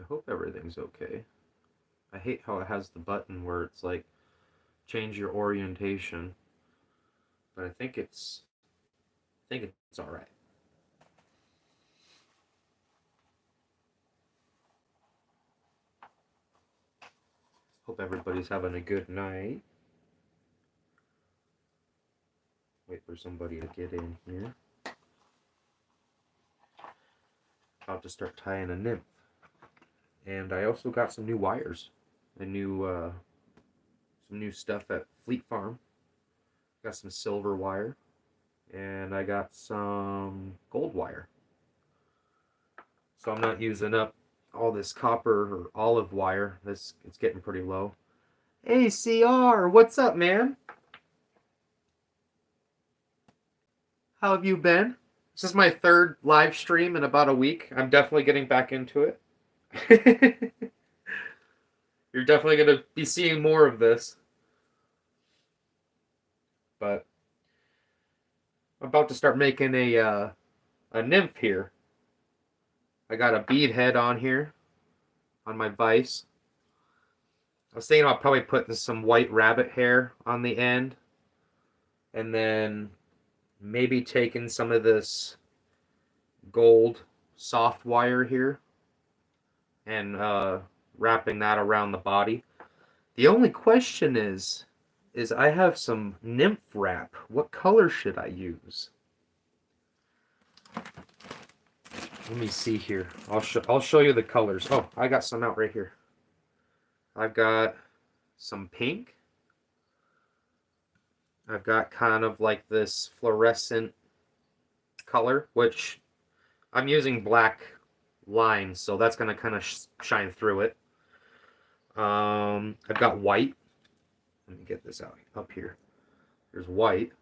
hope everything's okay. I hate how it has the button where it's like change your orientation, but I think it's all right. Hope everybody's having a good night. Wait for somebody to get in here. About to start tying a nymph. And I also got some new wires. Some new stuff at Fleet Farm. Got some silver wire. And I got some gold wire. So I'm not using up all this copper or olive wire. It's getting pretty low. Hey CR, what's up, man? How have you been? This is my third live stream in about a week. I'm definitely getting back into it. You're definitely going to be seeing more of this. But I'm about to start making a nymph here. I got a bead head on here on my vise. I was thinking about probably putting some white rabbit hair on the end, and then maybe taking some of this gold soft wire here and wrapping that around the body. The only question is I have some nymph wrap. What color should I use? Let me see here. I'll show you the colors. Oh, I got some out right here. I've got some pink. I've got kind of like this fluorescent color, which I'm using black lines, so that's going to kind of shine through it. I've got white. Let me get this out up here. There's white.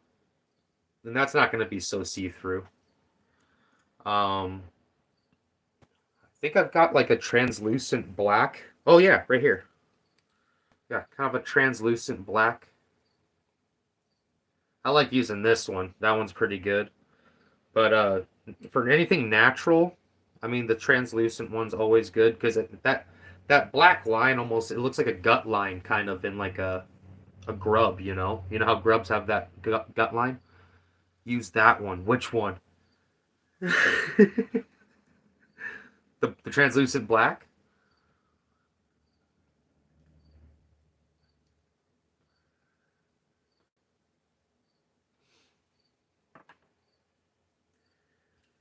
And that's not going to be so see-through. I think I've got like a translucent black. Oh yeah, right here. Yeah, kind of a translucent black. I like using this one. That one's pretty good. But for anything natural, I mean the translucent one's always good because that black line almost, it looks like a gut line kind of in like a grub, you know? You know how grubs have that gut line? Use that one. Which one? The translucent black?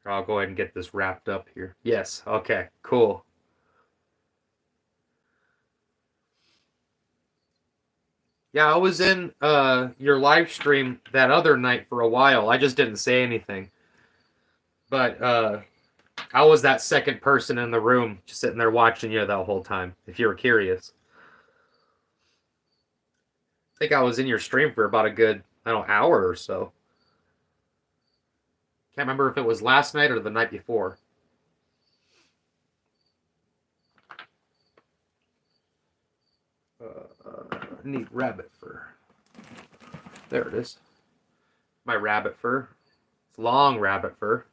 I'll go ahead and get this wrapped up here. Yes, okay, cool. Yeah, I was in your live stream that other night for a while. I just didn't say anything. But I was that second person in the room just sitting there watching you the whole time, if you were curious. I think I was in your stream for about a good, I don't know, hour or so. Can't remember if it was last night or the night before. I need rabbit fur. There it is. My rabbit fur. It's long rabbit fur.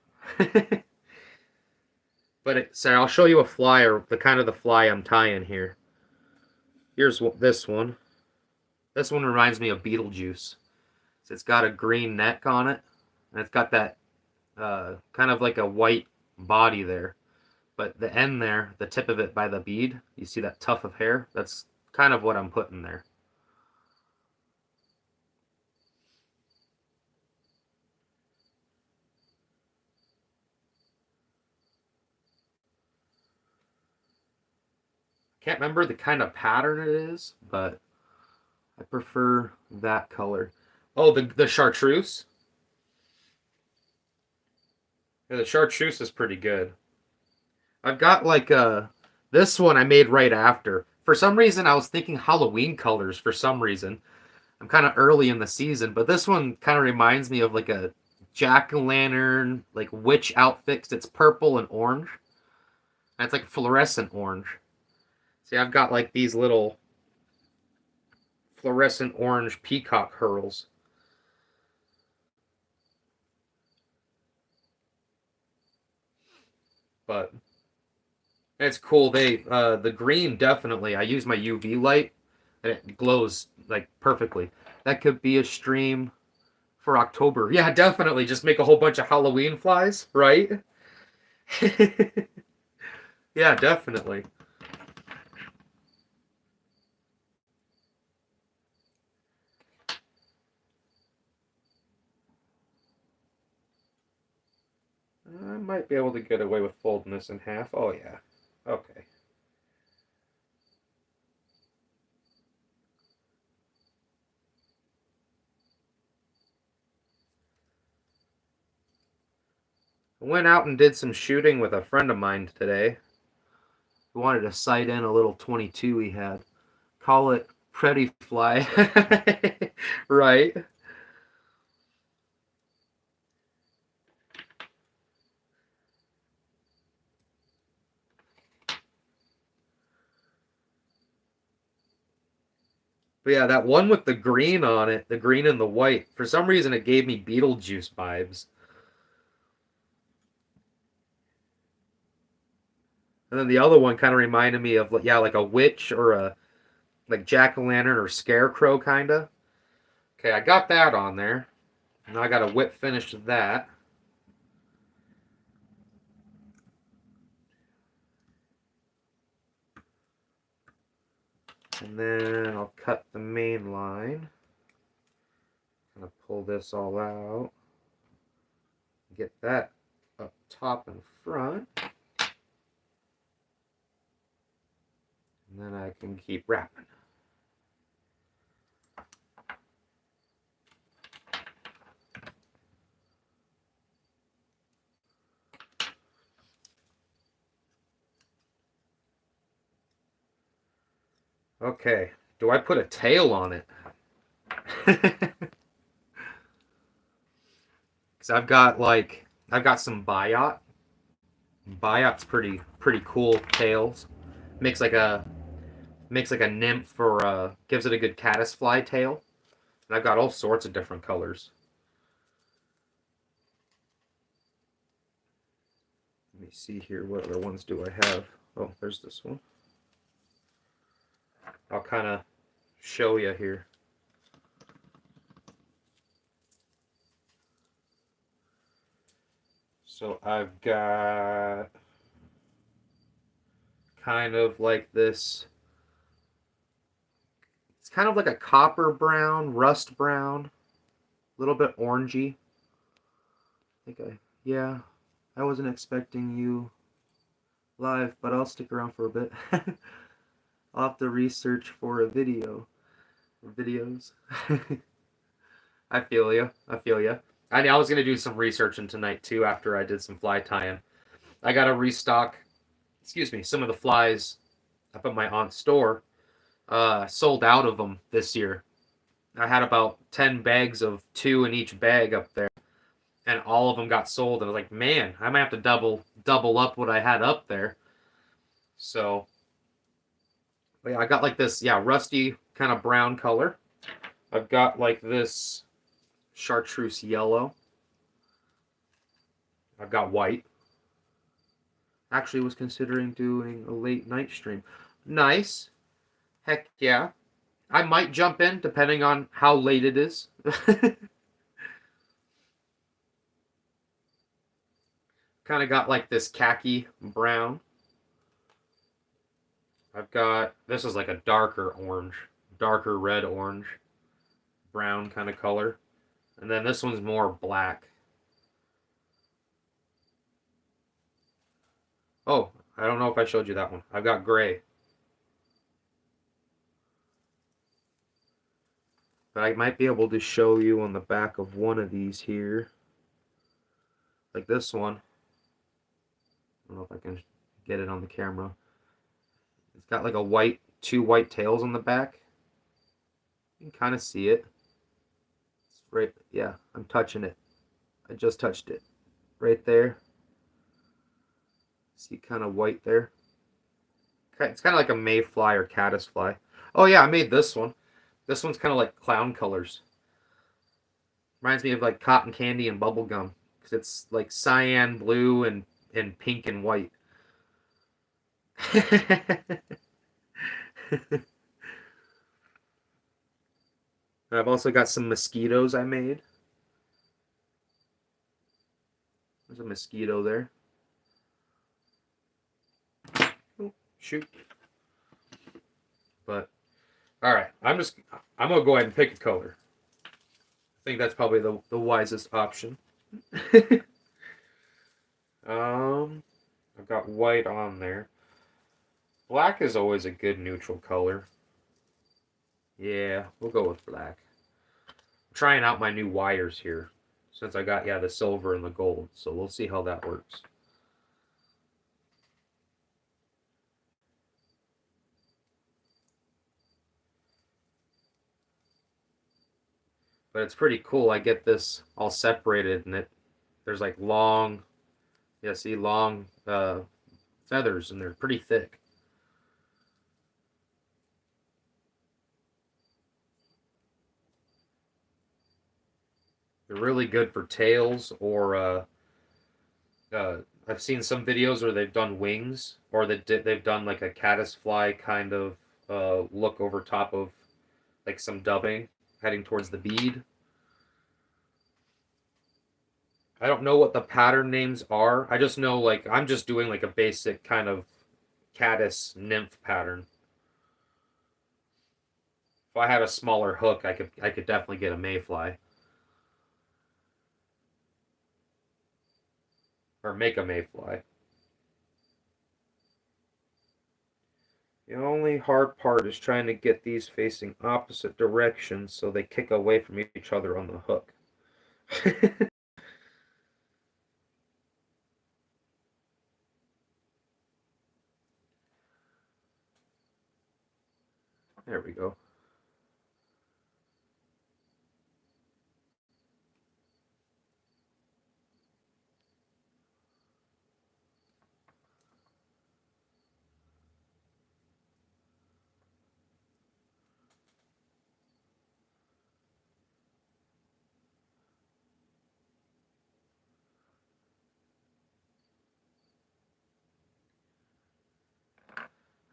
But so I'll show you a flyer, the kind of the fly I'm tying here. Here's this one. This one reminds me of Beetlejuice. So it's got a green neck on it, and it's got that kind of like a white body there. But the end there, the tip of it by the bead, you see that tuft of hair? That's kind of what I'm putting there. Can't remember the kind of pattern it is, but I prefer that color. Oh, the chartreuse? Yeah, the chartreuse is pretty good. I've got like this one I made right after. For some reason, I was thinking Halloween colors for some reason. I'm kind of early in the season, but this one kind of reminds me of like a jack-o'-lantern, like witch outfit. It's purple and orange. And it's like fluorescent orange. See, I've got like these little fluorescent orange peacock hurls. But It's cool. The green definitely. I use my UV light, and it glows like perfectly. That could be a stream for October. Yeah, definitely. Just make a whole bunch of Halloween flies, right? Yeah, definitely. I might be able to get away with folding this in half. Oh yeah. Okay. I went out and did some shooting with a friend of mine today. He wanted to sight in a little 22 he had. Call it Pretty Fly. Right. But yeah, that one with the green on it, the green and the white, for some reason it gave me Beetlejuice vibes. And then the other one kind of reminded me of, yeah, like a witch or a like jack-o'-lantern or scarecrow kind of. Okay, I got that on there. Now I got a whip finish of that. And then I'll cut the main line. Kind of pull this all out. Get that up top and front. And then I can keep wrapping. Okay, do I put a tail on it? Because I've got some Biot. Biot's pretty cool tails. Makes like a makes like a nymph or gives it a good caddisfly tail. And I've got all sorts of different colors. Let me see here. What other ones do I have? Oh, there's this one. I'll kind of show you here. So I've got kind of like this. It's kind of like a copper brown, rust brown, a little bit orangey. Yeah, I wasn't expecting you live, but I'll stick around for a bit. I'll have to research for a video. Videos. I feel you. I feel you. I was gonna do some researching tonight too after I did some fly tying. I gotta restock. Excuse me. Some of the flies up at my aunt's store. Sold out of them this year. I had about 10 bags of 2 in each bag up there, and all of them got sold. And I was like, man, I might have to double up what I had up there. So, but yeah, I got like this, yeah, rusty kind of brown color. I've got like this chartreuse yellow. I've got white. Actually, was considering doing a late night stream. Nice. Heck yeah. I might jump in depending on how late it is. Kind of got like this khaki brown. I've got, this is like a darker orange, darker red orange, brown kind of color. And then this one's more black. Oh, I don't know if I showed you that one. I've got gray. But I might be able to show you on the back of one of these here. Like this one. I don't know if I can get it on the camera. It's got like a white, 2 white tails on the back. You can kind of see it. It's right, yeah, I'm touching it. I just touched it. Right there. See kind of white there. It's kind of like a mayfly or caddisfly. Oh yeah, I made this one. This one's kind of like clown colors. Reminds me of like cotton candy and bubble gum because it's like cyan blue and pink and white. I've also got some mosquitoes I made. There's a mosquito there. Oh, shoot. But all right, I'm gonna go ahead and pick a color. I think that's probably the wisest option. I've got white on there. Black is always a good neutral color. Yeah, we'll go with black. I'm trying out my new wires here since I got, yeah, the silver and the gold. So we'll see how that works. But it's pretty cool. I get this all separated and there's like long, yeah, see, long feathers, and they're pretty thick. They're really good for tails, or I've seen some videos where they've done wings, or they've done like a caddisfly kind of look over top of like some dubbing heading towards the bead. I don't know what the pattern names are. I just know, like, I'm just doing like a basic kind of caddis nymph pattern. If I had a smaller hook, I could definitely get a mayfly or make a mayfly. The only hard part is trying to get these facing opposite directions so they kick away from each other on the hook. There we go.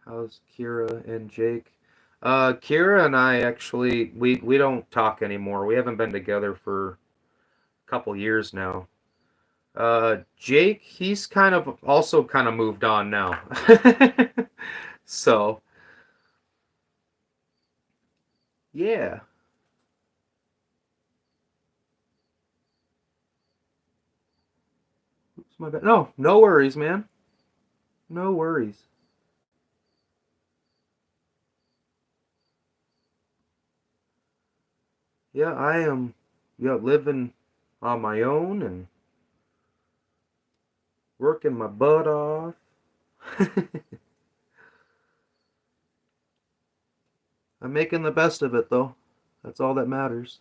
How's Kira and Jake? Kira and I actually we don't talk anymore. We haven't been together for a couple years now. Jake, he's kind of also kind of moved on now. So, yeah. Oops, my bad. No, no worries, man. No worries. Yeah, I am, yeah, living on my own and working my butt off. I'm making the best of it though. That's all that matters.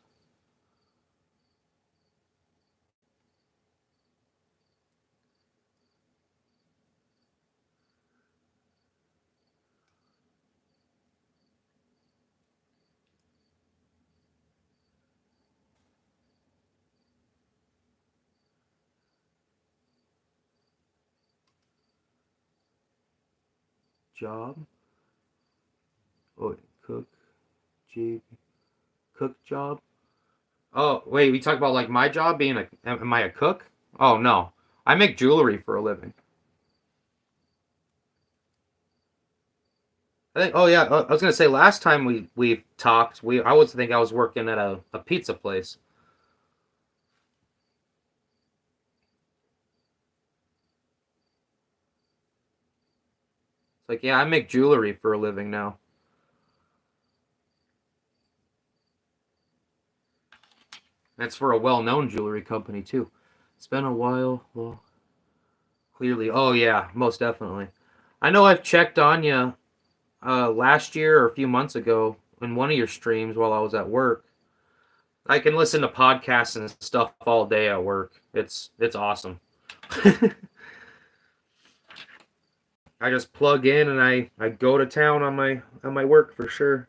Job? Oh, cook, G, cook job? Oh, wait, we talked about like my job being am I a cook? Oh, no. I make jewelry for a living. I think, oh yeah, I was gonna say last time we talked, I was think I was working at a pizza place. It's like, yeah, I make jewelry for a living now. That's for a well-known jewelry company too. It's been a while. Well, clearly, oh yeah, most definitely. I know I've checked on you last year or a few months ago in one of your streams while I was at work. I can listen to podcasts and stuff all day at work. It's awesome. I just plug in and I go to town on my work for sure.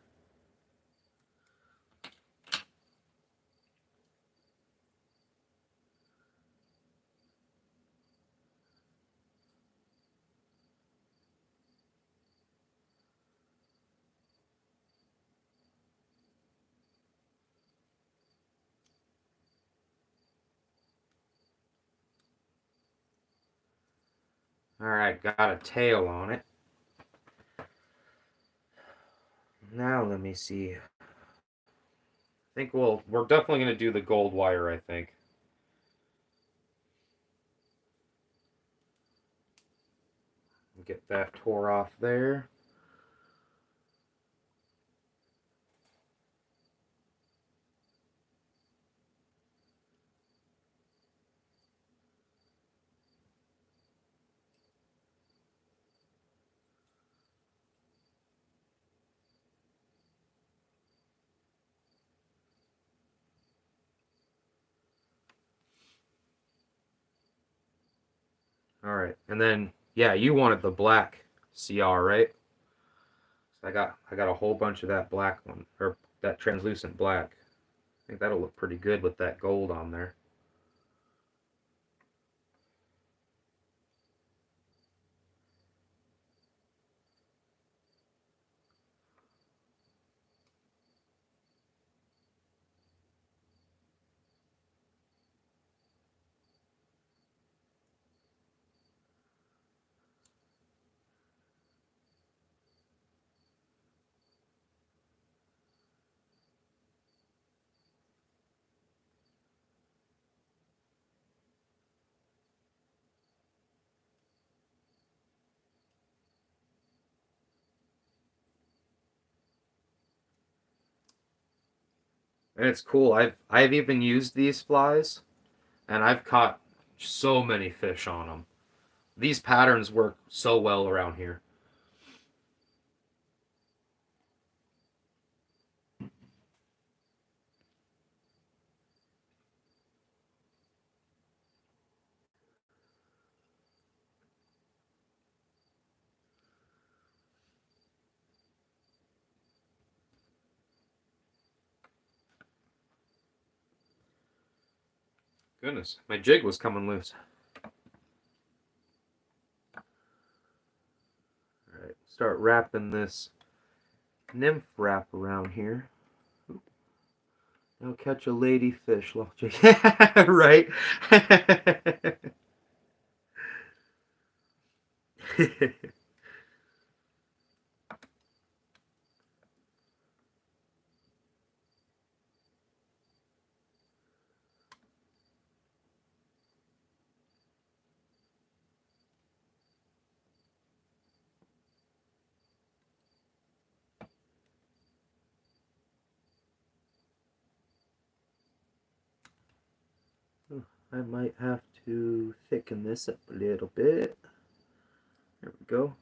Alright, got a tail on it. Now let me see. I think we're definitely going to do the gold wire, I think. Get that tore off there. Alright, and then, yeah, you wanted the black CR, right? So I got a whole bunch of that black one, or that translucent black. I think that'll look pretty good with that gold on there. And it's cool. I've even used these flies, and I've caught so many fish on them. These patterns work so well around here. Goodness, my jig was coming loose. All right, start wrapping this nymph wrap around here. Now catch a lady fish, jig. Right? I might have to thicken this up a little bit. There we go.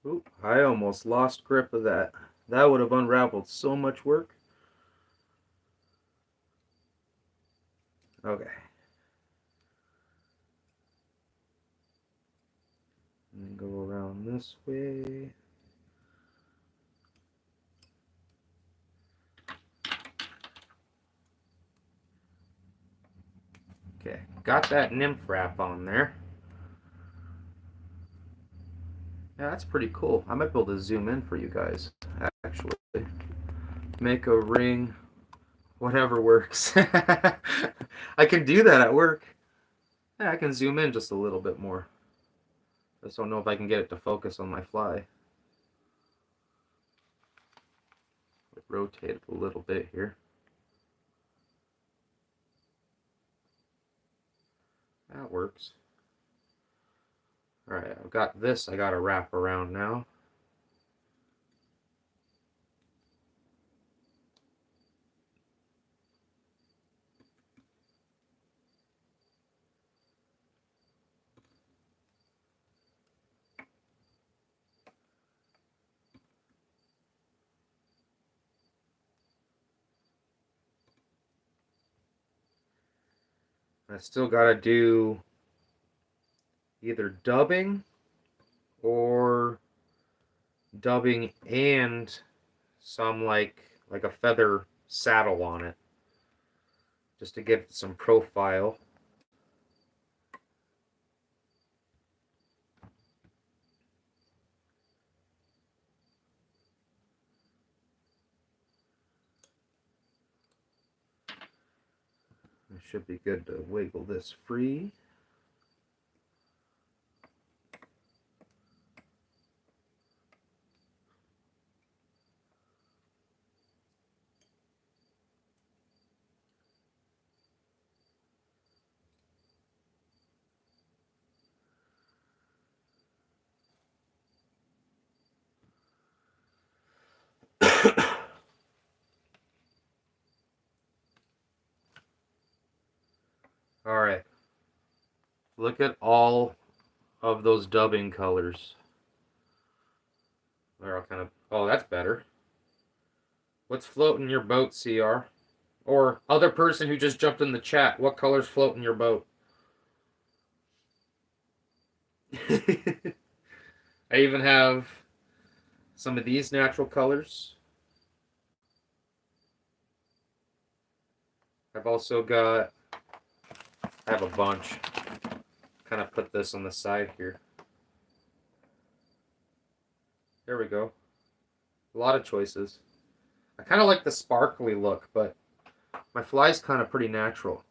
Oop, I almost lost grip of that. That would have unraveled so much work. Okay. And go around this way. Okay, got that nymph wrap on there. Yeah, that's pretty cool. I might be able to zoom in for you guys, actually. Make a ring, whatever works. I can do that at work. Yeah, I can zoom in just a little bit more. Just don't know if I can get it to focus on my fly. Rotate it a little bit here. That works. Alright, I've got this I gotta wrap around now. I still gotta do either dubbing or dubbing and some like a feather saddle on it. just to give it some profile. It should be good to wiggle this free. All right. Look at all of those dubbing colors. They're all kind of, oh, that's better. What's floating your boat, CR? Or other person who just jumped in the chat, what color's floating your boat? I even have some of these natural colors. I've also got, I have a bunch. Kind of put this on the side here. There we go. A lot of choices. I kind of like the sparkly look, but my fly's kind of pretty natural.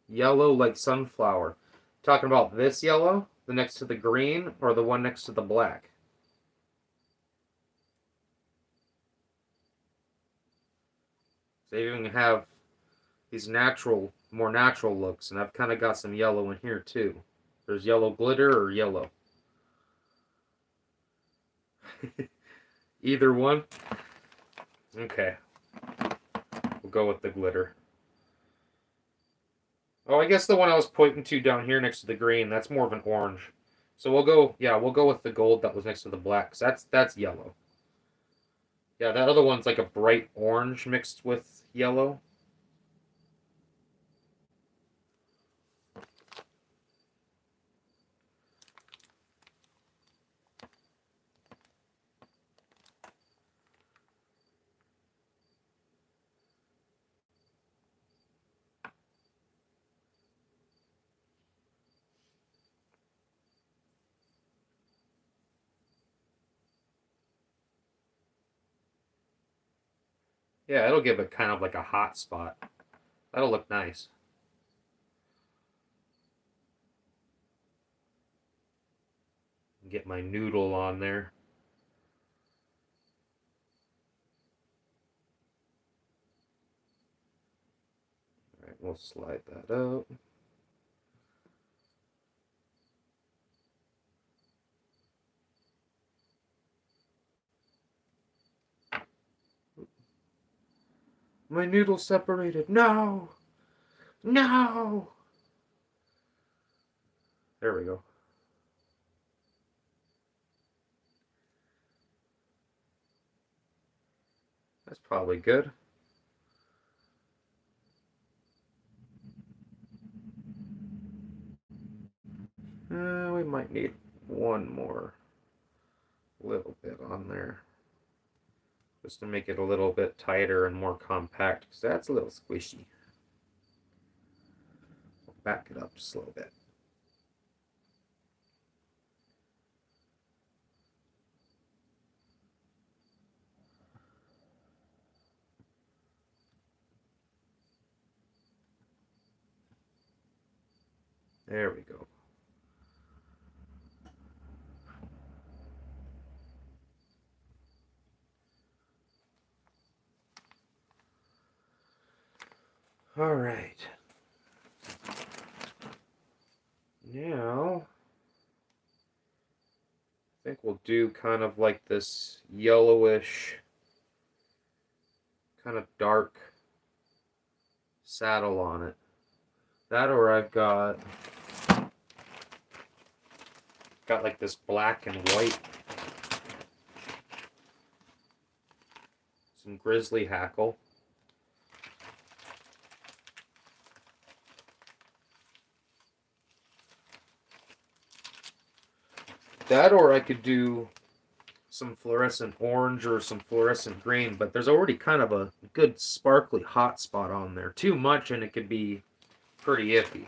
Yellow like sunflower. Talking about this yellow, the next to the green, or the one next to the black? They even have these natural, more natural looks, and I've kind of got some yellow in here too. There's yellow glitter or yellow. Either one? Okay. We'll go with the glitter. Oh, I guess the one I was pointing to down here next to the green, that's more of an orange. So we'll go, yeah, we'll go with the gold that was next to the black, 'cause that's yellow. Yeah, that other one's like a bright orange mixed with yellow. Yeah, it'll give it kind of like a hot spot. That'll look nice. Get my noodle on there. All right, we'll slide that out. My noodle separated. No! No! There we go. That's probably good. We might need one more little bit on there. Just to make it a little bit tighter and more compact, because that's a little squishy. I'll back it up just a little bit. There we go. All right. Now, I think we'll do kind of like this yellowish, kind of dark saddle on it. That, or I've got like this black and white. Some grizzly hackle. That, or I could do some fluorescent orange or some fluorescent green, but there's already kind of a good sparkly hot spot on there. Too much and it could be pretty iffy.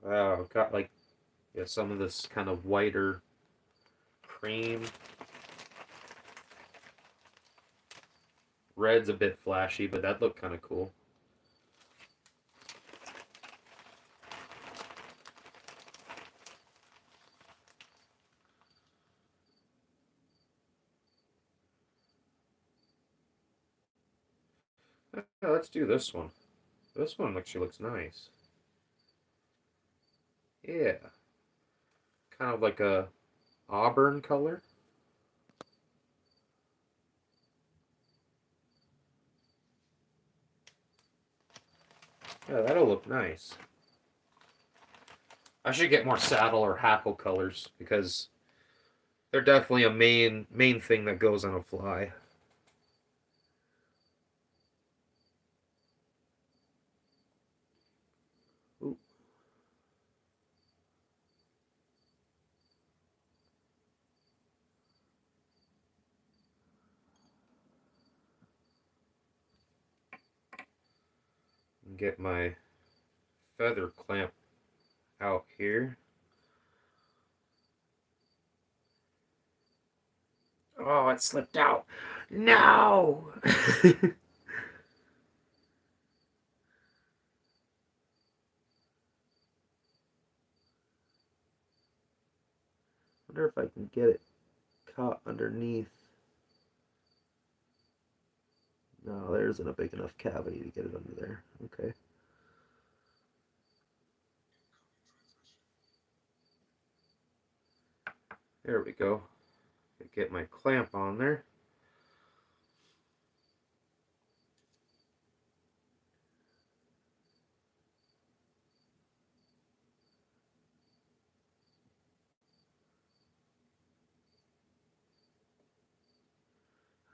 Wow, I've got like, yeah, some of this kind of whiter cream. Red's a bit flashy, but that looked kind of cool. Yeah, let's do this one. This one actually looks nice. Yeah. Kind of like a auburn color. Yeah, that'll look nice. I should get more saddle or hackle colors because they're definitely a main thing that goes on a fly. Ooh. Get my feather clamp out here. Oh, it slipped out. No! Wonder if I can get it caught underneath. No, there isn't a big enough cavity to get it under there. Okay. There we go. Get my clamp on there.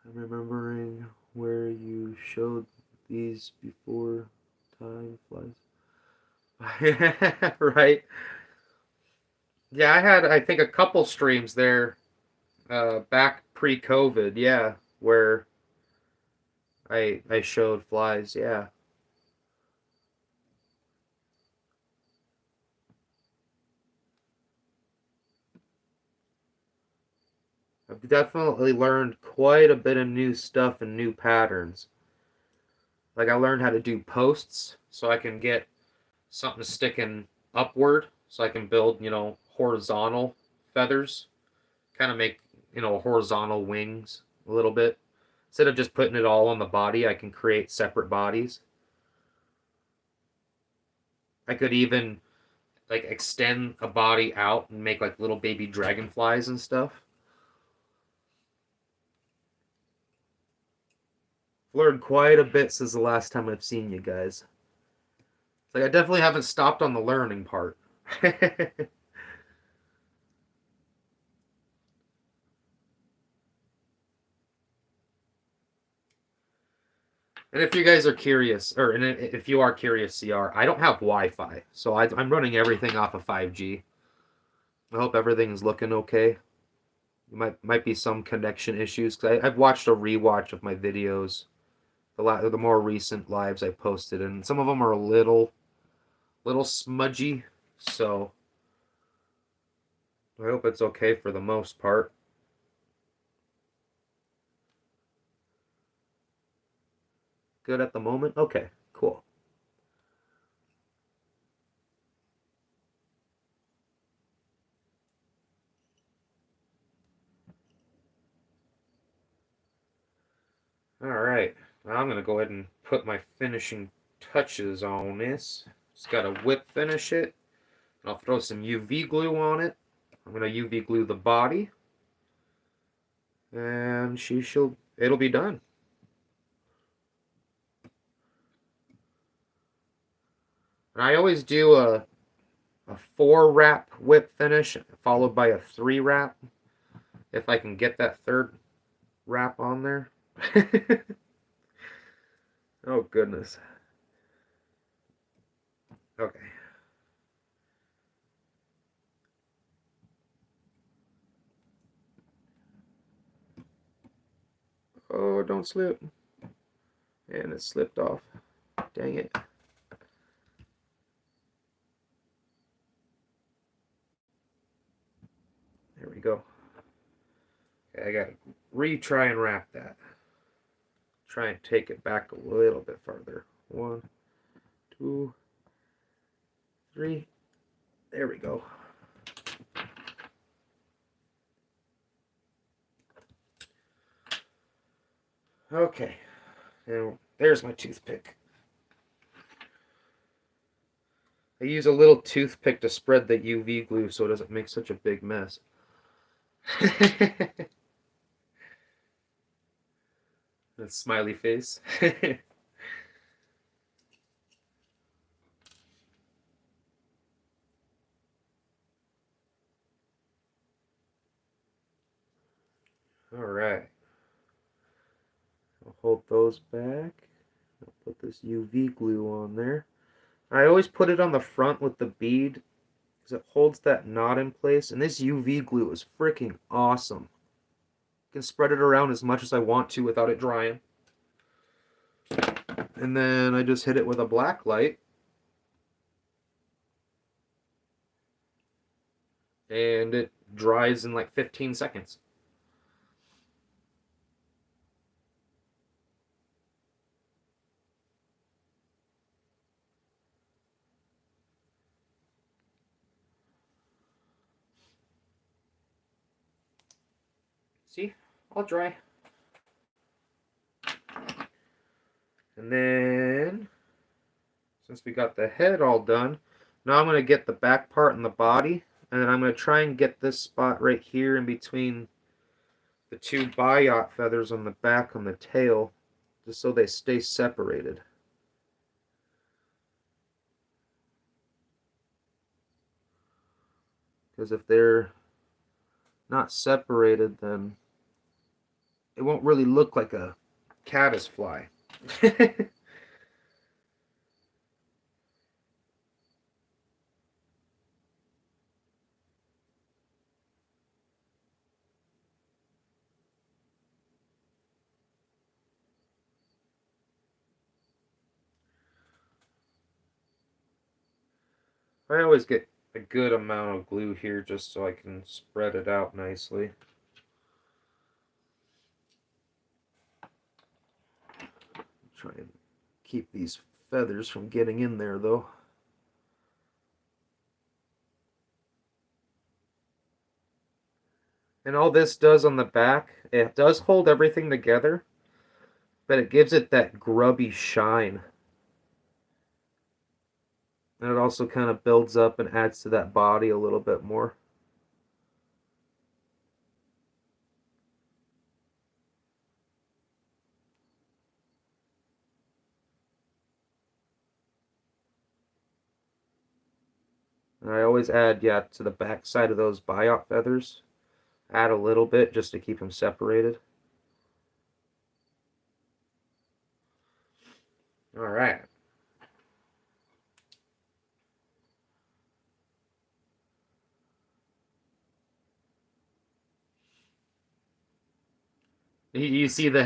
I'm remembering where you showed these before time flies. Right. Yeah, I had I think a couple streams there back pre-COVID, yeah, where I showed flies, yeah. I've definitely learned quite a bit of new stuff and new patterns. Like I learned how to do posts so I can get something sticking upward so I can build, horizontal feathers, kind of make, horizontal wings a little bit. Instead of just putting it all on the body, I can create separate bodies. I could even like extend a body out and make like little baby dragonflies and stuff. Learned quite a bit since the last time I've seen you guys. Like I definitely haven't stopped on the learning part. And if you guys are curious, or if you are curious, CR, I don't have Wi-Fi, so I'm running everything off of 5G. I hope everything's looking okay. Might be some connection issues because I've watched a rewatch of my videos, the more recent lives I posted, and some of them are a little smudgy. So I hope it's okay for the most part. Good at the moment. Okay, cool. All right, now I'm gonna go ahead and put my finishing touches on this. Just gotta whip finish it. I'll throw some UV glue on it. I'm gonna UV glue the body, and it'll be done. And I always do a 4 wrap whip finish followed by a 3 wrap if I can get that third wrap on there. Oh, goodness. Okay. Oh, don't slip. And it slipped off. Dang it. There we go. Okay, I gotta retry and wrap that. Try and take it back a little bit farther. 1, 2, 3. There we go. Okay. Now, there's my toothpick. I use a little toothpick to spread the UV glue so it doesn't make such a big mess. That smiley face. All right. I'll hold those back. I'll put this UV glue on there. I always put it on the front with the bead because it holds that knot in place. And this UV glue is freaking awesome. I can spread it around as much as I want to without it drying. And then I just hit it with a black light. And it dries in like 15 seconds. See? All dry. And then, since we got the head all done, now I'm going to get the back part and the body. And then I'm going to try and get this spot right here in between the two biot feathers on the back on the tail, just so they stay separated. Because if they're not separated, then it won't really look like a caddisfly. I always get a good amount of glue here just so I can spread it out nicely. Try and keep these feathers from getting in there though. And all this does on the back, it does hold everything together, but it gives it that grubby shine. And it also kind of builds up and adds to that body a little bit more. And I always add, yeah, to the back side of those biot feathers. Add a little bit just to keep them separated. All right. You see the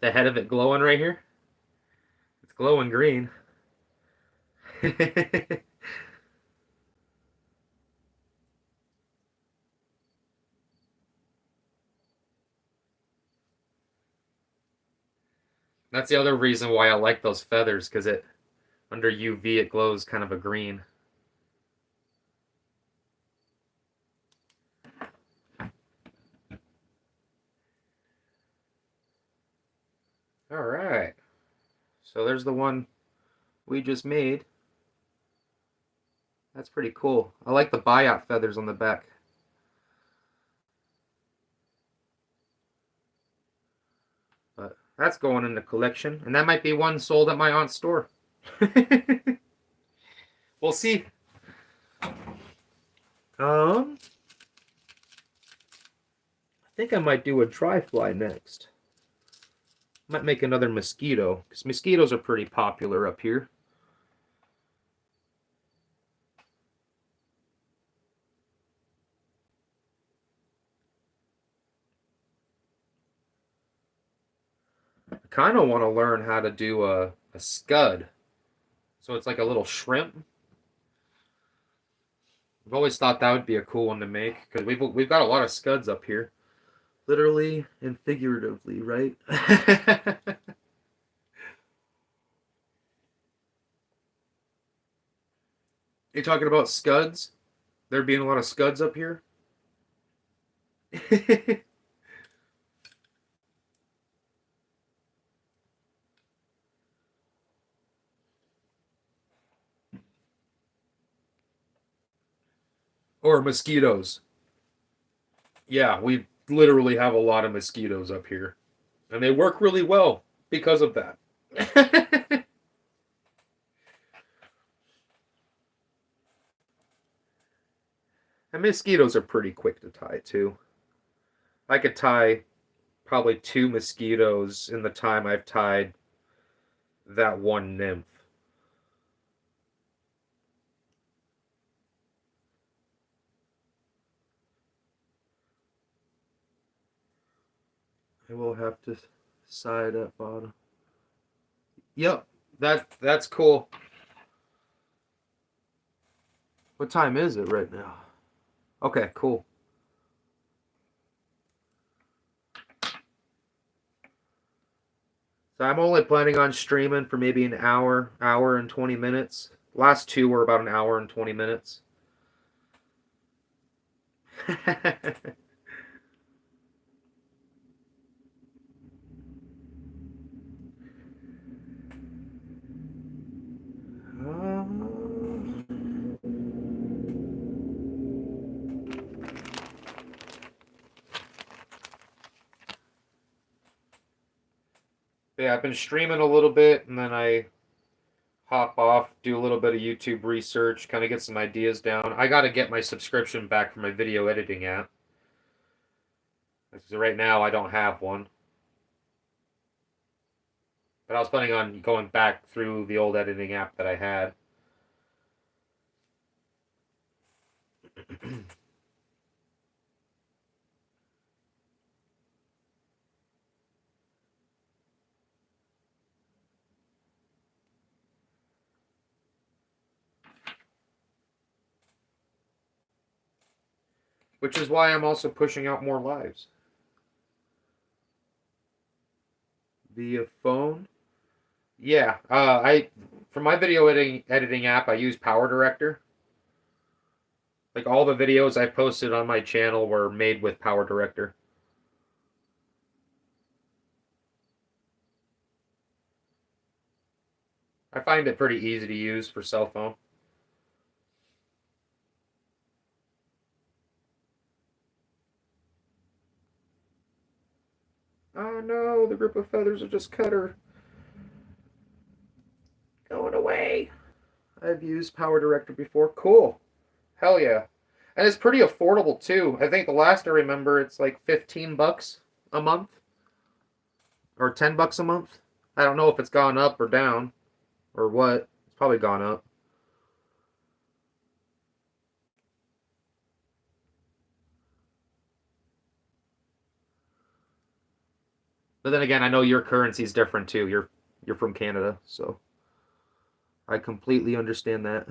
head of it glowing right here? It's glowing green. That's the other reason why I like those feathers, because it under UV it glows kind of a green. All right. So there's the one we just made. That's pretty cool. I like the biot feathers on the back. But that's going in the collection. And that might be one sold at my aunt's store. We'll see. I think I might do a dry fly next. Might make another mosquito, because mosquitoes are pretty popular up here. I kind of want to learn how to do a scud. So it's like a little shrimp. I've always thought that would be a cool one to make, because we've got a lot of scuds up here. Literally and figuratively, right? You're talking about scuds? There being a lot of scuds up here? Or mosquitoes. Yeah, we literally have a lot of mosquitoes up here. And they work really well because of that. And mosquitoes are pretty quick to tie, too. I could tie probably 2 mosquitoes in the time I've tied that one nymph. I will have to side up bottom. Yep, that's cool. What time is it right now? Okay, cool. So I'm only planning on streaming for maybe an hour and 20 minutes. Last two were about an hour and 20 minutes. Yeah, I've been streaming a little bit and then I hop off, do a little bit of YouTube research, kind of get some ideas down. I got to get my subscription back for my video editing app. So right now I don't have one. But I was planning on going back through the old editing app that I had. Which is why I'm also pushing out more lives. Via phone? Yeah, I for my video editing app, I use PowerDirector. Like all the videos I posted on my channel were made with PowerDirector. I find it pretty easy to use for cell phone. Oh no, the group of feathers will just cut her. Going away. I've used PowerDirector before. Cool. Hell yeah. And it's pretty affordable too. I think the last I remember it's like 15 bucks a month or 10 bucks a month. I don't know if it's gone up or down or what. It's probably gone up. But then again, I know your currency is different too. You're from Canada, so I completely understand that.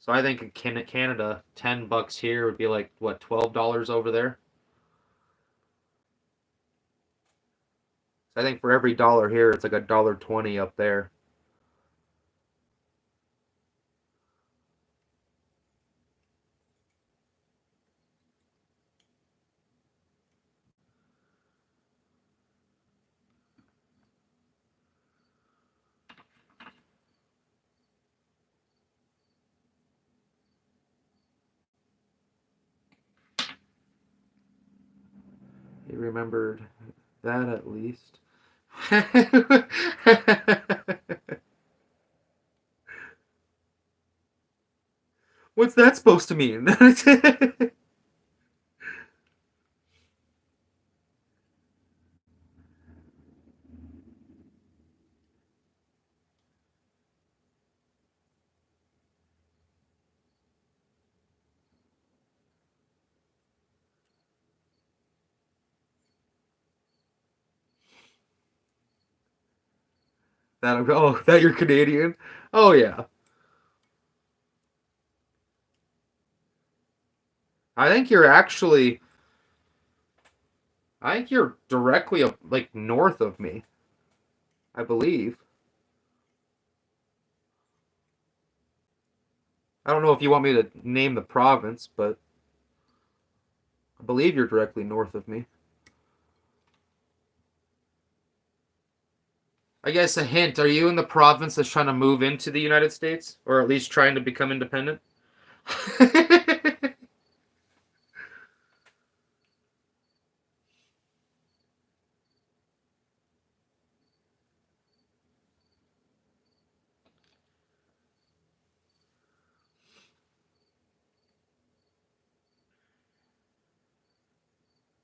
So I think in Canada, 10 bucks here would be like what, $12 over there. So I think for every dollar here, it's like $1.20 up there. You remembered that at least. What's that supposed to mean? That you're Canadian? Oh yeah. I think you're actually I think you're directly up like north of me, I believe. I don't know if you want me to name the province, but I believe you're directly north of me. I guess a hint, are you in the province that's trying to move into the United States? Or at least trying to become independent?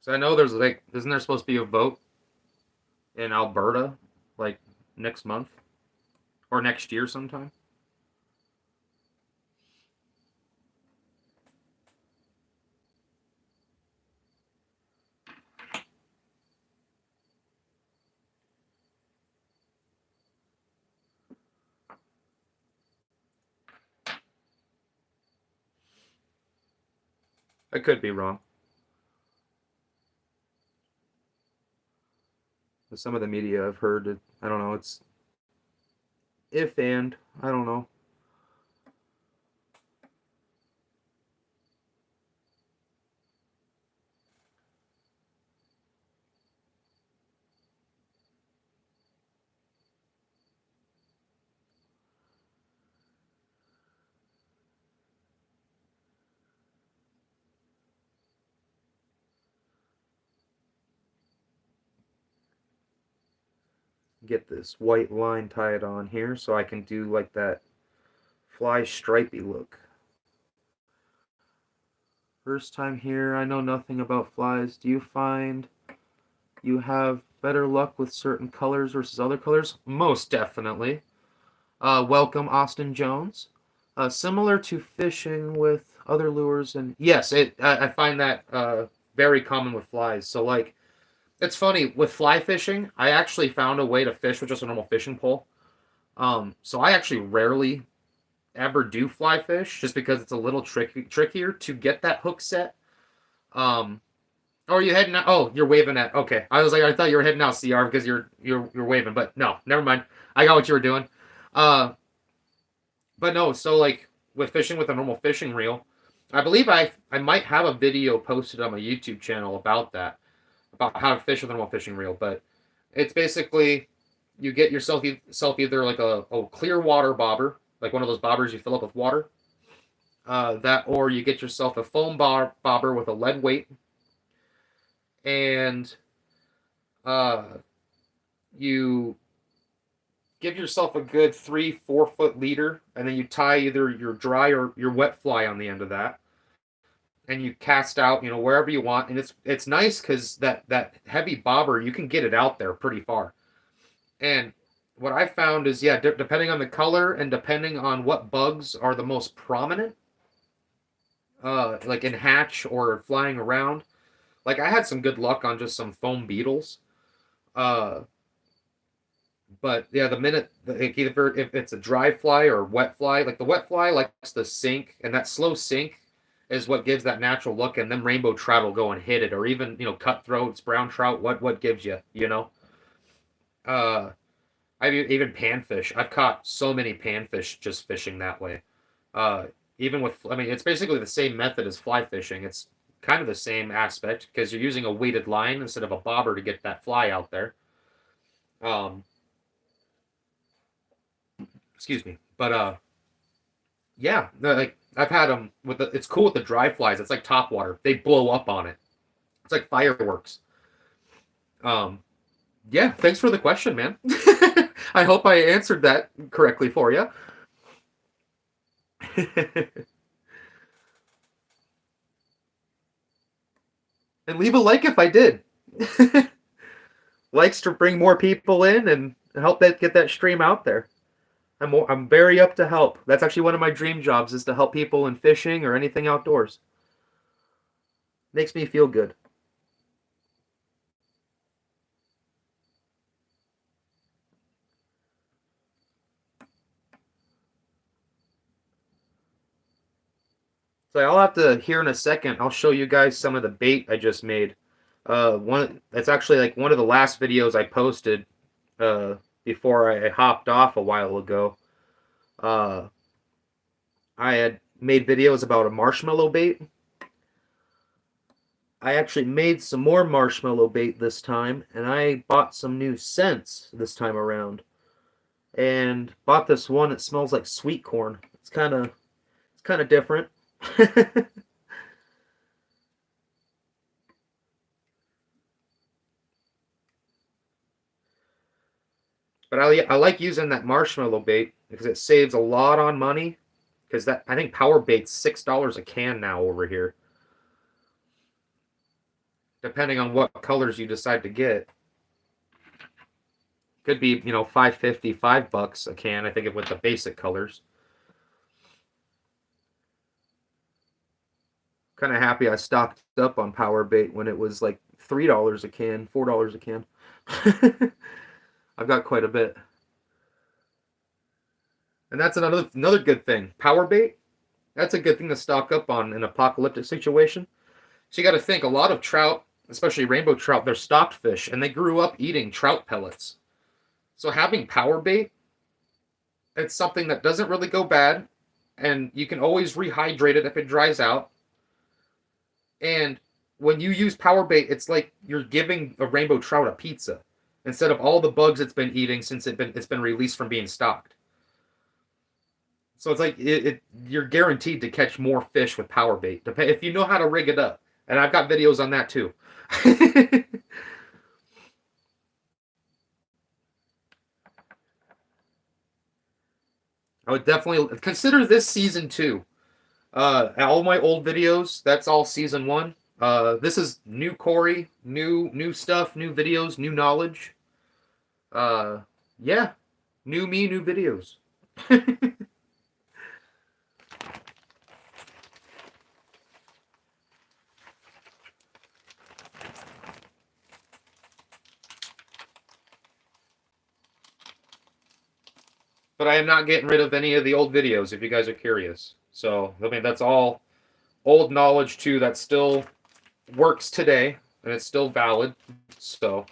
So I know there's like, isn't there supposed to be a vote in Alberta like next month or next year sometime? I could be wrong. Some of the media I've heard, I don't know, it's if and I don't know. Get this white line tied on here so I can do like that fly stripey look. First time here, I know nothing about flies. Do you find you have better luck with certain colors versus other colors? Most definitely. Welcome, Austin Jones. Similar to fishing with other lures, and yes, I find that very common with flies. So like, it's funny with fly fishing. I actually found a way to fish with just a normal fishing pole. So I actually rarely ever do fly fish just because it's a little trickier to get that hook set. Um, Oh, are you heading out? Oh, you're waving at. Okay, I was like, I thought you were heading out, CR, because you're waving, but no, never mind. I got what you were doing. Uh, but no, so like with fishing with a normal fishing reel, I believe I might have a video posted on my YouTube channel about that, about how to fish with a normal fishing reel. But it's basically you get yourself either like a clear water bobber, like one of those bobbers you fill up with water, that or you get yourself a foam bobber with a lead weight, and uh, you give yourself a good 3-4 foot leader, and then you tie either your dry or your wet fly on the end of that, and you cast out, wherever you want. And it's nice because that heavy bobber, you can get it out there pretty far. And what I found is, yeah, depending on the color and depending on what bugs are the most prominent, like in hatch or flying around. Like I had some good luck on just some foam beetles. Uh, But yeah, the minute like either if it's a dry fly or wet fly, like the wet fly likes to sink, and that slow sink is what gives that natural look. And then rainbow trout will go and hit it, or even cutthroats, brown trout. What gives you, Uh, I've even panfish. I've caught so many panfish just fishing that way. Uh, even with, I mean, it's basically the same method as fly fishing. It's kind of the same aspect because you're using a weighted line instead of a bobber to get that fly out there. Um, excuse me, but yeah, no, like I've had them with it's cool with the dry flies. It's like top water. They blow up on it. It's like fireworks. Um, yeah, thanks for the question, man. I hope I answered that correctly for you. And leave a like if I did. Likes to bring more people in and help get that stream out there. I'm very up to help. That's actually one of my dream jobs is to help people in fishing or anything outdoors. Makes me feel good. So I'll have to, here in a second, I'll show you guys some of the bait I just made. That's actually like one of the last videos I posted uh, before I hopped off a while ago. Uh, I had made videos about a marshmallow bait. I actually made some more marshmallow bait this time, and I bought some new scents this time around. And bought this one that smells like sweet corn. It's kind of different. But I like using that marshmallow bait because it saves a lot on money. Because that, I think power bait's $6 a can now over here, depending on what colors you decide to get. Could be, $5.50, $5 a can. I think with the basic colors. Kind of happy I stocked up on power bait when it was like $3 a can, $4 a can. I've got quite a bit. And that's another good thing. Power bait, that's a good thing to stock up on in an apocalyptic situation. So you got to think, a lot of trout, especially rainbow trout, they're stocked fish, and they grew up eating trout pellets. So having power bait, it's something that doesn't really go bad, and you can always rehydrate it if it dries out. And when you use power bait, it's like you're giving a rainbow trout a pizza instead of all the bugs it's been eating since it's been released from being stocked. So it's like you're guaranteed to catch more fish with power bait if you know how to rig it up. And I've got videos on that too. I would definitely consider this season 2. All my old videos, that's all season 1. This is new Corey, new stuff, new videos, new knowledge. Yeah, new me, new videos. But I am not getting rid of any of the old videos if you guys are curious. So, I mean, that's all old knowledge too that still works today and it's still valid. So,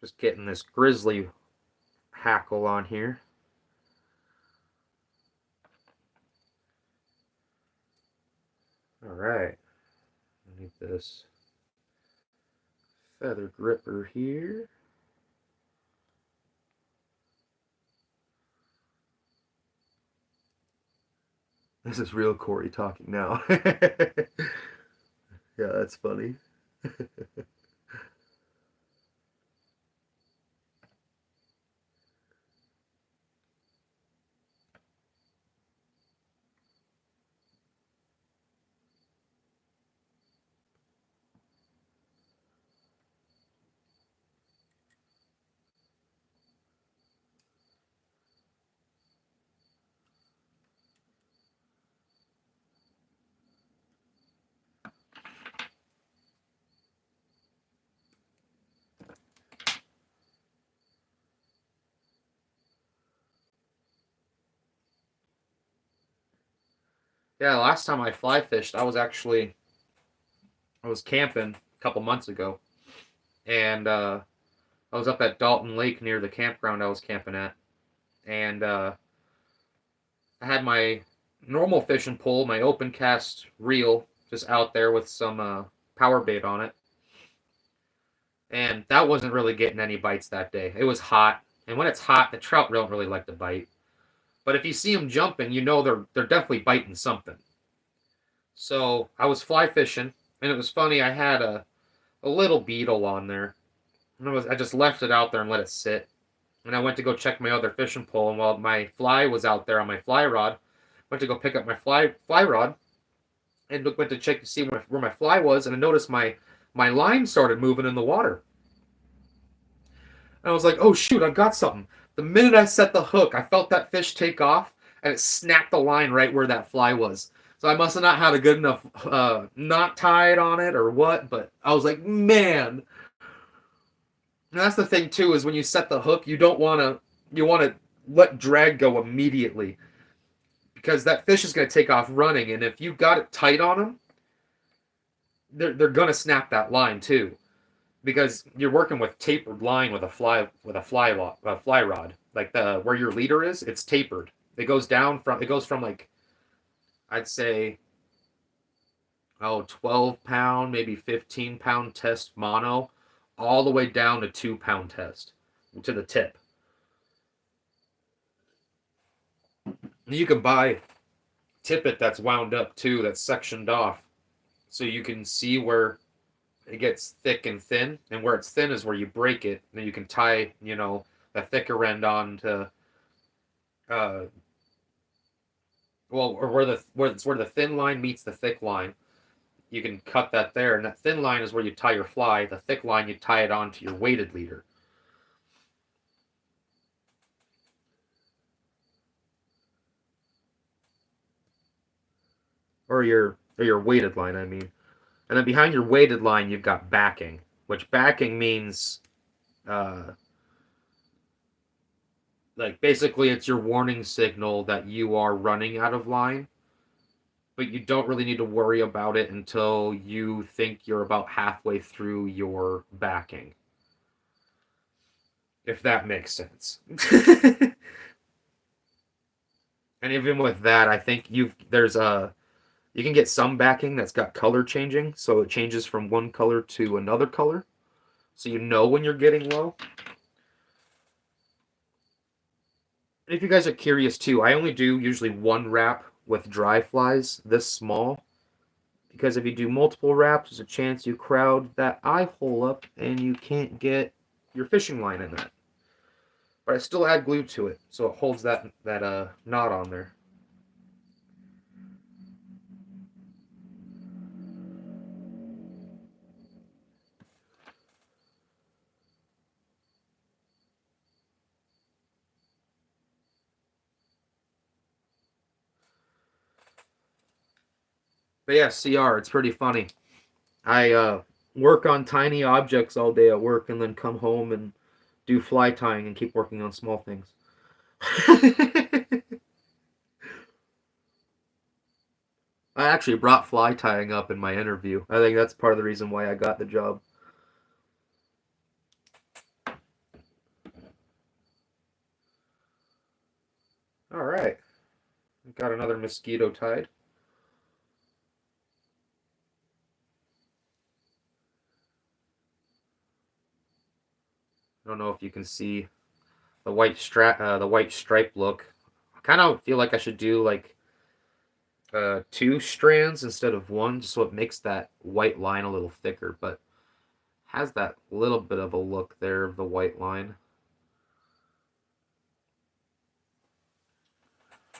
just getting this grizzly hackle on here. All right. I need this feather gripper here. This is real Corey talking now. Yeah, that's funny. Yeah, last time I fly fished, I was camping a couple months ago, and I was up at Dalton Lake near the campground I was camping at, and I had my normal fishing pole, my open cast reel, just out there with some power bait on it, and that wasn't really getting any bites that day. It was hot, and when it's hot, the trout don't really like to bite. But if you see them jumping, you know they're definitely biting something. So I was fly fishing, and it was funny. I had a little beetle on there, and I just left it out there and let it sit. And I went to go check my other fishing pole, and while my fly was out there on my fly rod, went to go pick up my fly rod, and went to check to see where my fly was, and I noticed my line started moving in the water. And I was like, oh shoot, I've got something. The minute I set the hook, I felt that fish take off and it snapped the line right where that fly was. So I must have not had a good enough knot tied on it or what, but I was like, man. And that's the thing too, is when you set the hook, you want to let drag go immediately because that fish is going to take off running, and if you got it tight on them, they're going to snap that line too because you're working with tapered line with a fly rod, like the where your leader is, it's tapered. It goes from like I'd say 12 pound, maybe 15 pound test mono, all the way down to 2 pound test to the tip. You can buy tippet that's wound up too, that's sectioned off, so you can see where it gets thick and thin, and where it's thin is where you break it, and then you can tie, the thicker end on to, uh, well, or where the thin line meets the thick line. You can cut that there, and that thin line is where you tie your fly. The thick line, you tie it onto your weighted leader. Or your weighted line, I mean. And then behind your weighted line, you've got backing, which backing means, uh, like basically it's your warning signal that you are running out of line, but you don't really need to worry about it until you think you're about halfway through your backing, if that makes sense. And even with that, I think you can get some backing that's got color changing, so it changes from one color to another color, so you know when you're getting low. And if you guys are curious too, I only do usually one wrap with dry flies this small, because if you do multiple wraps, there's a chance you crowd that eye hole up and you can't get your fishing line in that. But I still add glue to it so it holds that knot on there. But yeah, CR, it's pretty funny. I work on tiny objects all day at work and then come home and do fly tying and keep working on small things. I actually brought fly tying up in my interview. I think that's part of the reason why I got the job. All right. Got another mosquito tied. I don't know if you can see the white stripe look. I kind of feel like I should do like two strands instead of one, just so it makes that white line a little thicker, but has that little bit of a look there of the white line.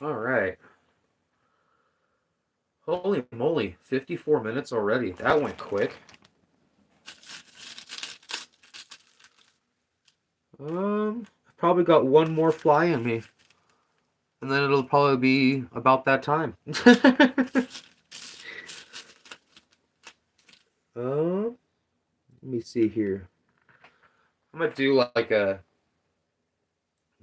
All right. Holy moly, 54 minutes already. That went quick. I've probably got one more fly in me. And then it'll probably be about that time. Let me see here. I'm gonna do like a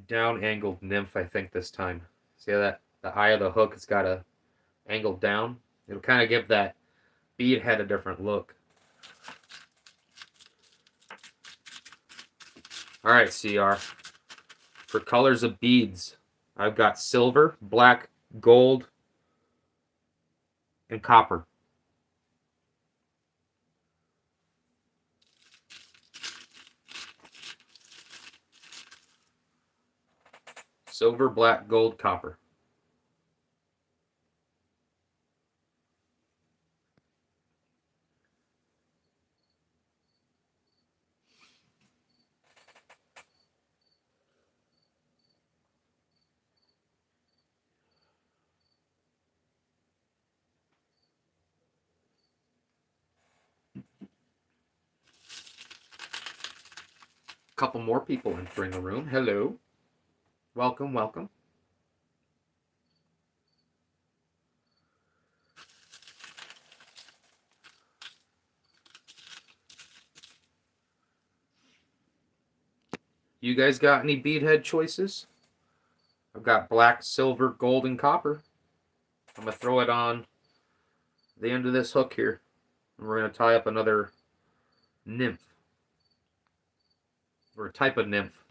down angled nymph, I think, this time. See how that the eye of the hook has got a angled down? It'll kind of give that bead head a different look. All right, CR. For colors of beads, I've got silver, black, gold, and copper. Silver, black, gold, copper. couple more people entering the room. Hello. Welcome, welcome. You guys got any beadhead choices? I've got black, silver, gold, and copper. I'm going to throw it on the end of this hook here. And we're going to tie up another nymph. Or a type of nymph.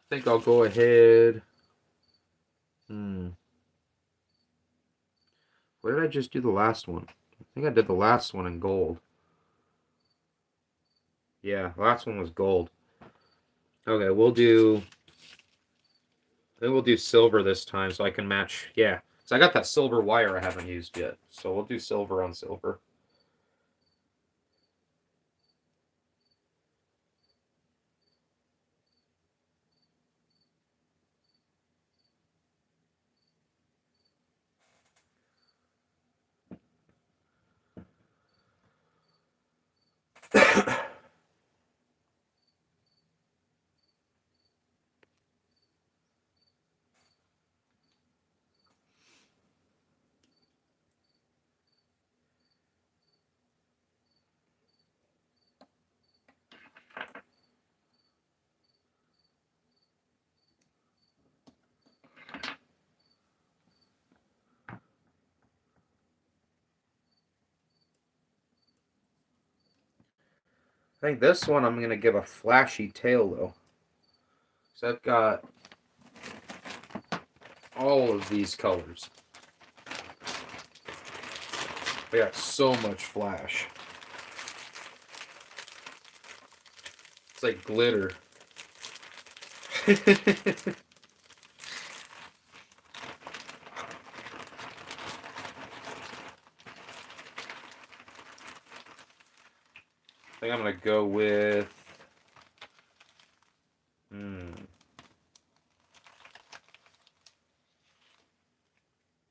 I think I'll go ahead. Where did I just do the last one? I think I did the last one in gold. Yeah, the last one was gold. Okay, we'll do silver this time so I can match. Yeah, so I got that silver wire I haven't used yet. So we'll do silver on silver. I think this one I'm going to give a flashy tail, though. So I've got all of these colors. They got so much flash. It's like glitter. I think I'm going to go with...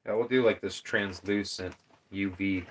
Yeah, we'll do like this translucent UV.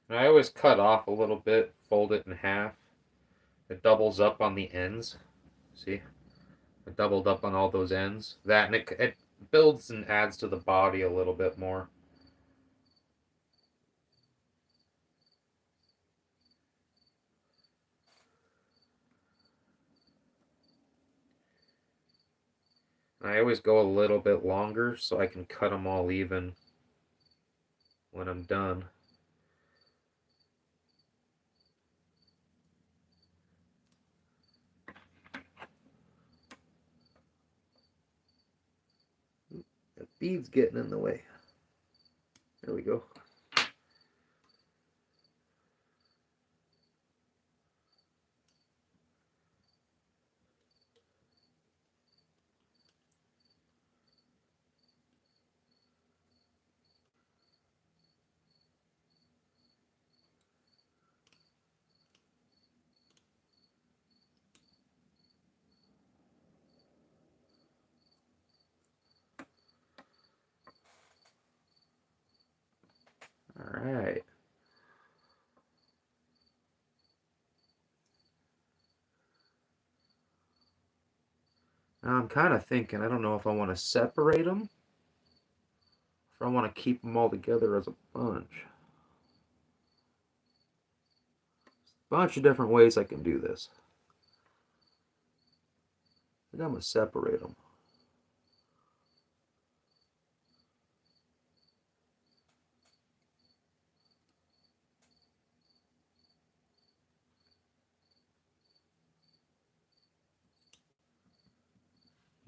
And I always cut off a little bit, fold it in half. It doubles up on the ends. See? It doubled up on all those ends. That, and it builds and adds to the body a little bit more. And I always go a little bit longer so I can cut them all even when I'm done. The bead's getting in the way. There we go. Now I'm kind of thinking, I don't know if I want to separate them, or I want to keep them all together as a bunch. Bunch of different ways I can do this. I think I'm going to separate them.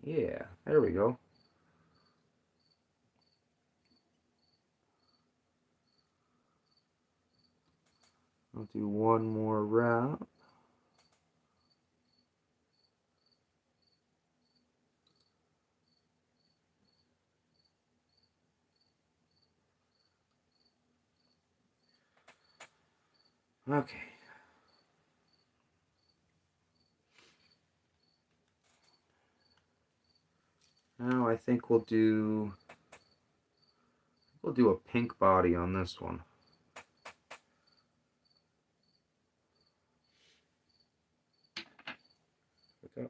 Yeah, there we go. I'll do one more wrap. Okay. Now I think we'll do a pink body on this one.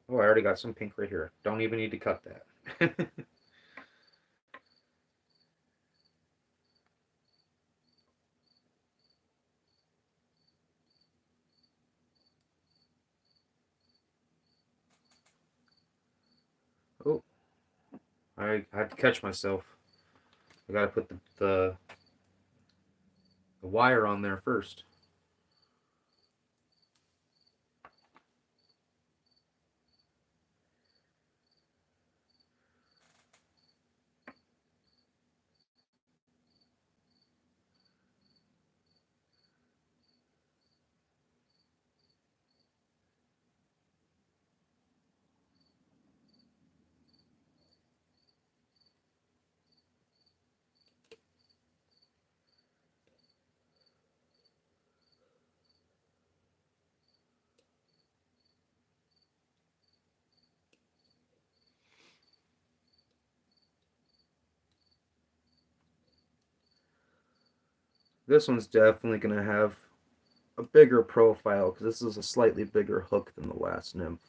Oh, I already got some pink right here. Don't even need to cut that. Oh, I had to catch myself. I gotta put the wire on there first. This one's definitely gonna have a bigger profile because this is a slightly bigger hook than the last nymph.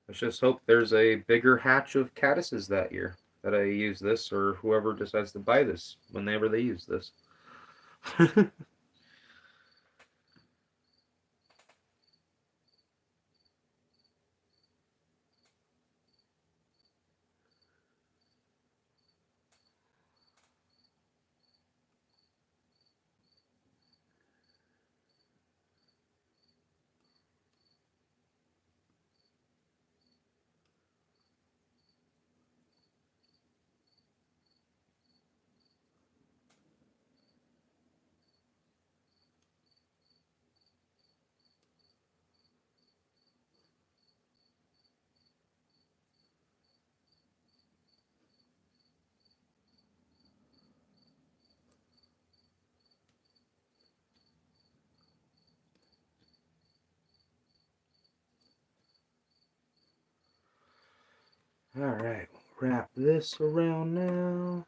Let's just hope there's a bigger hatch of caddises that year that I use this, or whoever decides to buy this whenever they use this. Alright, wrap this around now.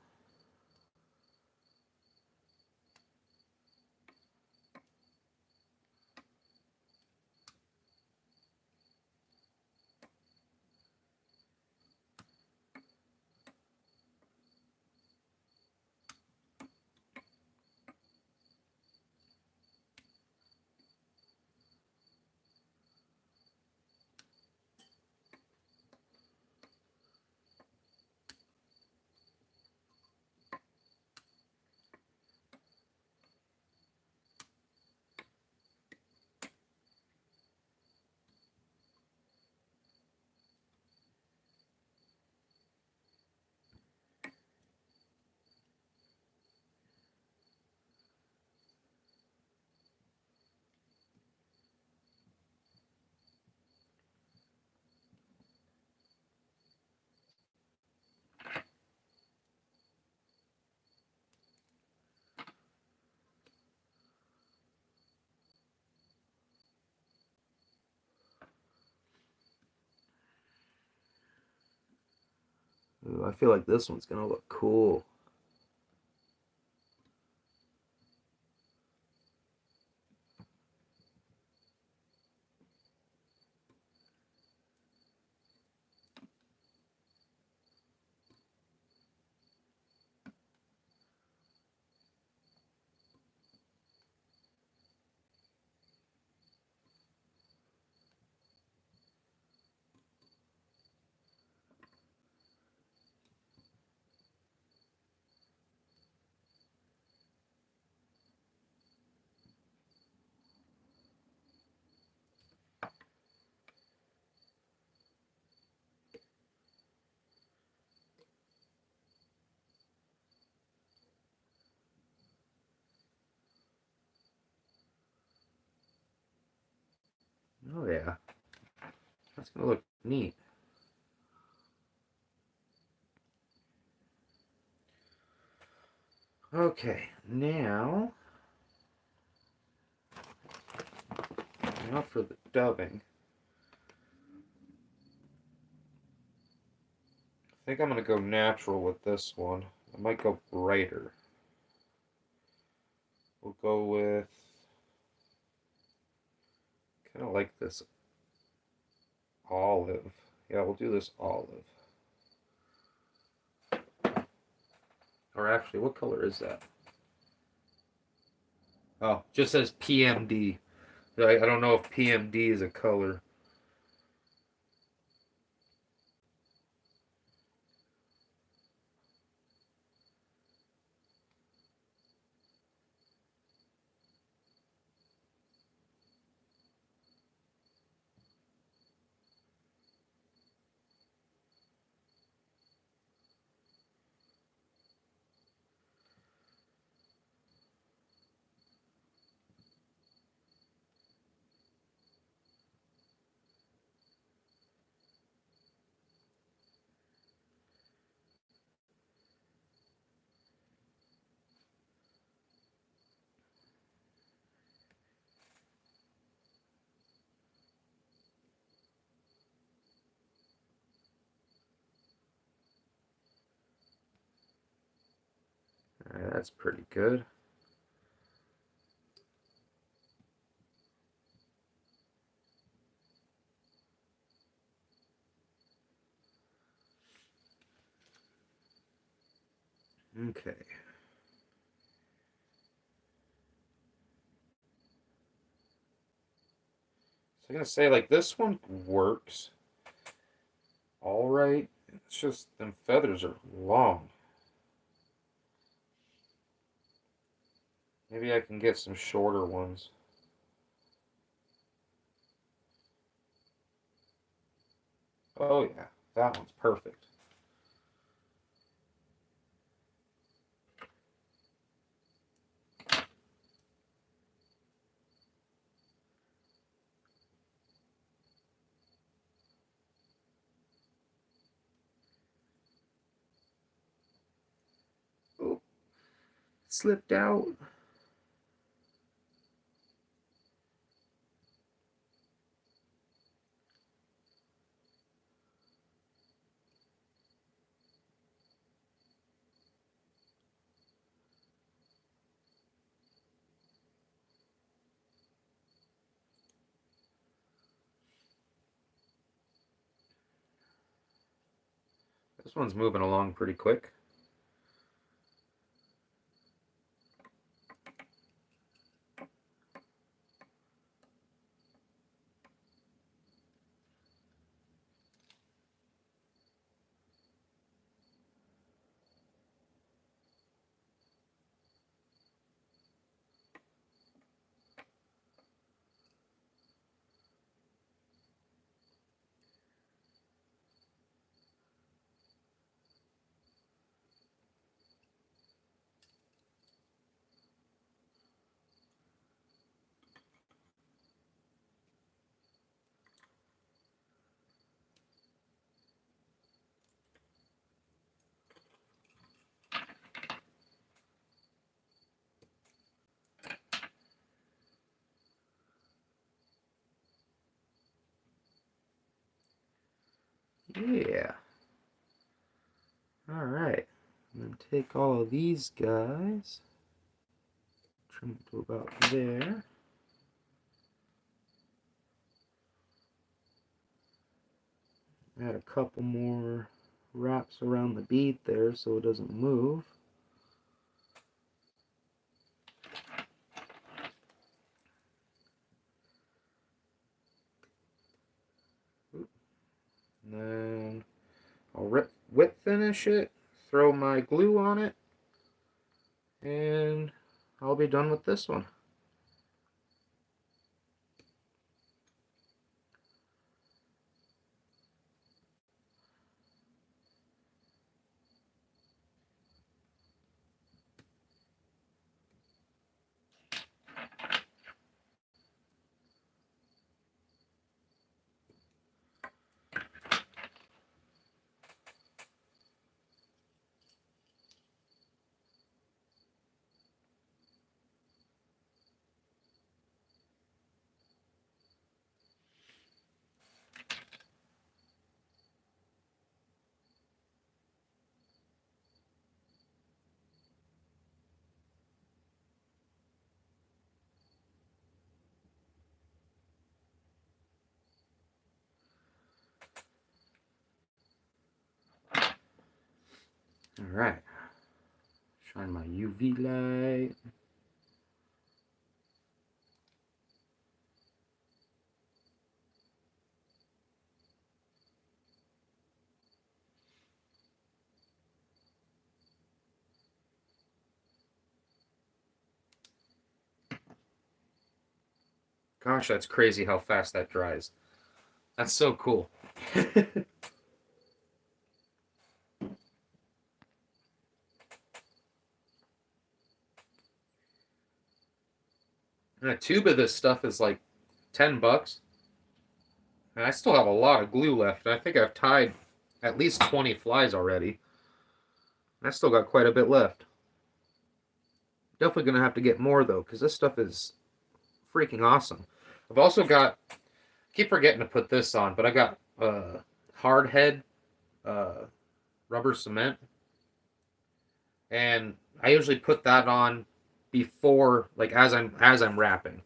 Ooh, I feel like this one's gonna look cool. Oh yeah, that's gonna look neat. Okay, now for the dubbing. I think I'm gonna go natural with this one. I might go brighter. We'll go with kind of like this olive. Yeah, we'll do this olive. Or actually, what color is that? Oh, just says PMD. I don't know if PMD is a color. All right, that's pretty good. Okay. So I'm gonna say like this one works all right. It's just them feathers are long. Maybe I can get some shorter ones. Oh yeah, that one's perfect. Oh, slipped out. This one's moving along pretty quick. Yeah. All right. I'm gonna take all of these guys, trim it to about there. Add a couple more wraps around the bead there so it doesn't move. And then I'll whip finish it, throw my glue on it, and I'll be done with this one. Alright. Shine my UV light. Gosh, that's crazy how fast that dries. That's so cool. And a tube of this stuff is like $10. And I still have a lot of glue left. I think I've tied at least 20 flies already. I still got quite a bit left. Definitely going to have to get more though, because this stuff is freaking awesome. I've also got, I keep forgetting to put this on, but I got hard head rubber cement. And I usually put that on before, like as I'm wrapping.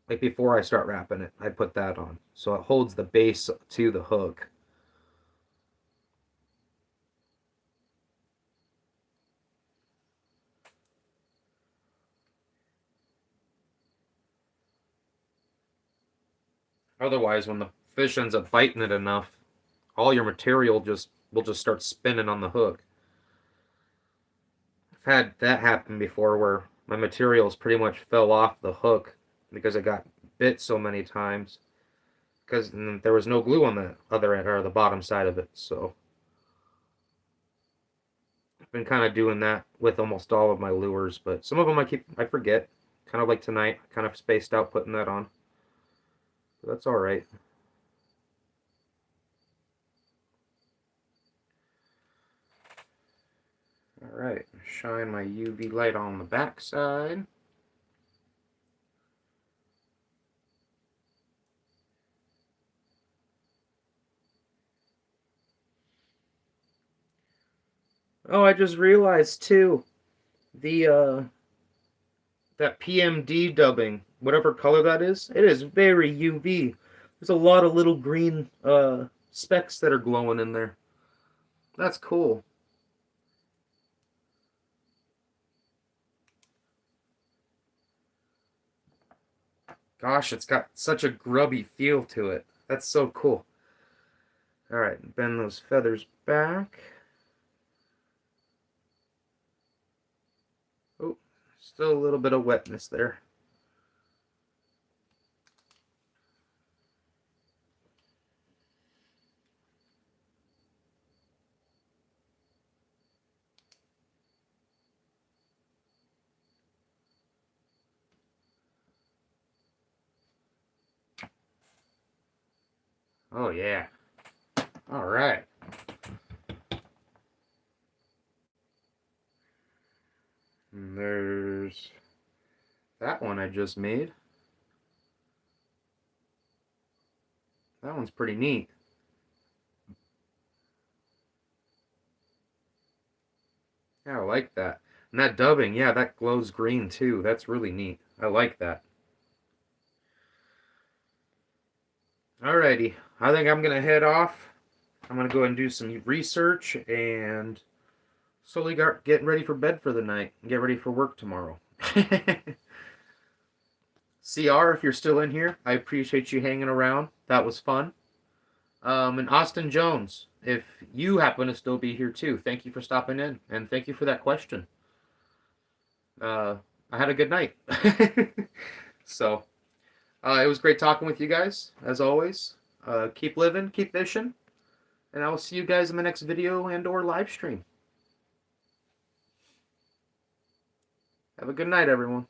Like before I start wrapping it, I put that on. So it holds the base to the hook. Otherwise, when the fish ends up biting it enough, all your material will just start spinning on the hook. I've had that happen before where my materials pretty much fell off the hook because it got bit so many times because there was no glue on the other end or the bottom side of it. So I've been kind of doing that with almost all of my lures, but some of them I forget. Kind of like tonight, kind of spaced out putting that on. But that's all right. All right, shine my UV light on the back side. Oh, I just realized too, the that PMD dubbing, whatever color that is, it is very UV. There's a lot of little green specks that are glowing in there. That's cool. Gosh, it's got such a grubby feel to it. That's so cool. All right, bend those feathers back. Oh, still a little bit of wetness there. Oh yeah. All right. And there's that one I just made. That one's pretty neat. Yeah, I like that. And that dubbing, yeah, that glows green too. That's really neat. I like that. Alrighty. I think I'm gonna head off. I'm gonna go and do some research and slowly get ready for bed for the night and get ready for work tomorrow. CR, if you're still in here, I appreciate you hanging around. That was fun. And Austin Jones, if you happen to still be here too, thank you for stopping in and thank you for that question. I had a good night. So, it was great talking with you guys, as always. Keep living, keep fishing, and I will see you guys in the next video and or live stream. Have a good night, everyone.